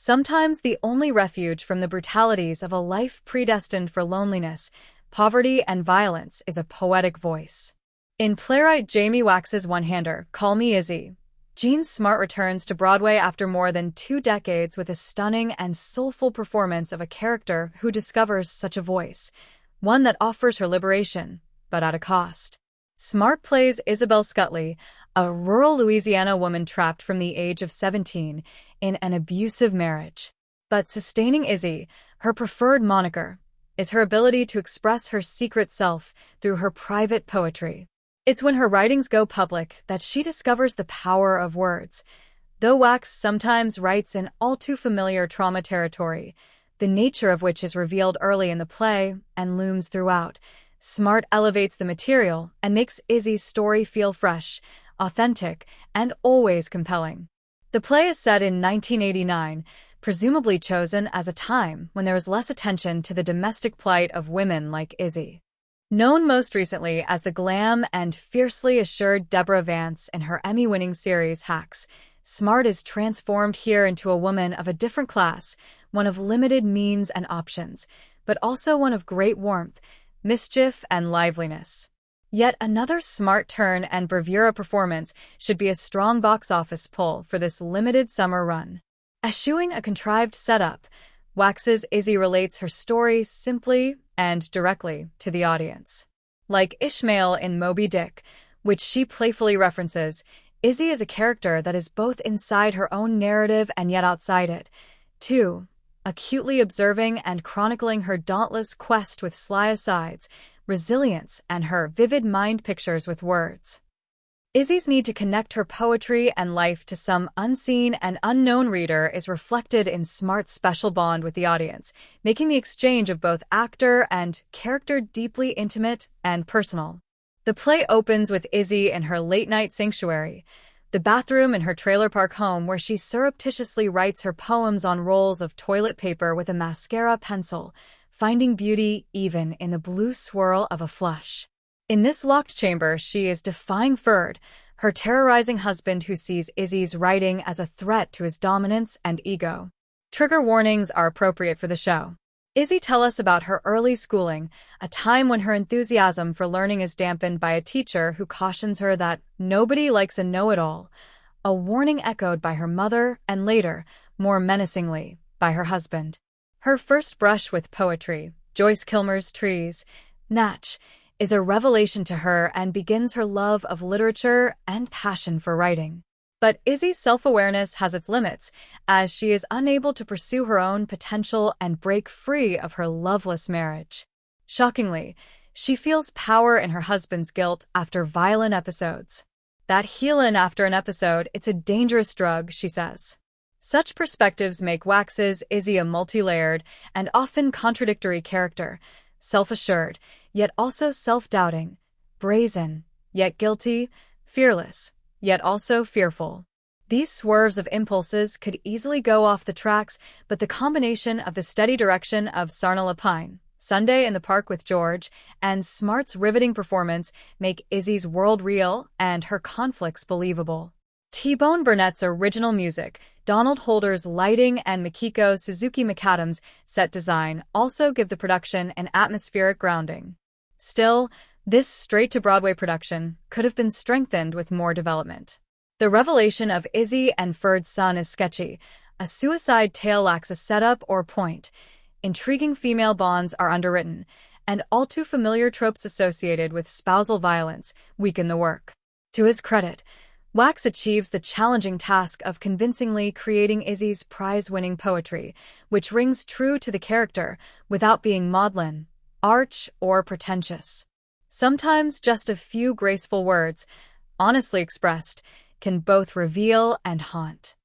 sometimes the only refuge from the brutalities of a life predestined for loneliness, poverty, and violence is a poetic voice. In playwright Jamie Wax's one-hander, Call Me Izzy, Jean Smart returns to Broadway after more than 2 decades with a stunning and soulful performance of a character who discovers such a voice, one that offers her liberation, but at a cost. Smart plays Isabel Scutley, a rural Louisiana woman trapped from the age of 17 in an abusive marriage. But sustaining Izzy, her preferred moniker, is her ability to express her secret self through her private poetry. It's when her writings go public that she discovers the power of words. Though Wax sometimes writes in all too familiar trauma territory, the nature of which is revealed early in the play and looms throughout, Smart elevates the material and makes Izzy's story feel fresh, authentic, and always compelling. The play is set in 1989, presumably chosen as a time when there was less attention to the domestic plight of women like Izzy. Known most recently as the glam and fiercely assured Deborah Vance in her Emmy-winning series Hacks, Smart is transformed here into a woman of a different class, one of limited means and options, but also one of great warmth, mischief, and liveliness. Yet another Smart turn and bravura performance should be a strong box office pull for this limited summer run. Eschewing a contrived setup, Wax's Izzy relates her story simply and directly to the audience. Like Ishmael in Moby Dick, which she playfully references, Izzy is a character that is both inside her own narrative and yet outside it, too, acutely observing and chronicling her dauntless quest with sly asides, resilience, and her vivid mind pictures with words. Izzy's need to connect her poetry and life to some unseen and unknown reader is reflected in Smart's special bond with the audience, making the exchange of both actor and character deeply intimate and personal. The play opens with Izzy in her late-night sanctuary, the bathroom in her trailer park home where she surreptitiously writes her poems on rolls of toilet paper with a mascara pencil, finding beauty even in the blue swirl of a flush. In this locked chamber, she is defying Ferd, her terrorizing husband who sees Izzy's writing as a threat to his dominance and ego. Trigger warnings are appropriate for the show. Izzy tells us about her early schooling, a time when her enthusiasm for learning is dampened by a teacher who cautions her that nobody likes a know-it-all, a warning echoed by her mother and later, more menacingly, by her husband. Her first brush with poetry, Joyce Kilmer's Trees, Natch, is a revelation to her and begins her love of literature and passion for writing. But Izzy's self-awareness has its limits, as she is unable to pursue her own potential and break free of her loveless marriage. Shockingly, she feels power in her husband's guilt after violent episodes. That healin' after an episode, it's a dangerous drug, she says. Such perspectives make Wax's Izzy a multi-layered and often contradictory character, self-assured, yet also self-doubting, brazen, yet guilty, fearless, yet also fearful. These swerves of impulses could easily go off the tracks, but the combination of the steady direction of Sarna Lapine, Sunday in the Park with George, and Smart's riveting performance make Izzy's world real and her conflicts believable. T-Bone Burnett's original music, Donald Holder's lighting, and Mikiko Suzuki McAdams' set design also give the production an atmospheric grounding. Still, this straight-to-Broadway production could have been strengthened with more development. The revelation of Izzy and Ferd's son is sketchy. A suicide tale lacks a setup or point. Intriguing female bonds are underwritten, and all too familiar tropes associated with spousal violence weaken the work. To his credit, Wax achieves the challenging task of convincingly creating Izzy's prize-winning poetry, which rings true to the character without being maudlin, arch, or pretentious. Sometimes just a few graceful words, honestly expressed, can both reveal and haunt.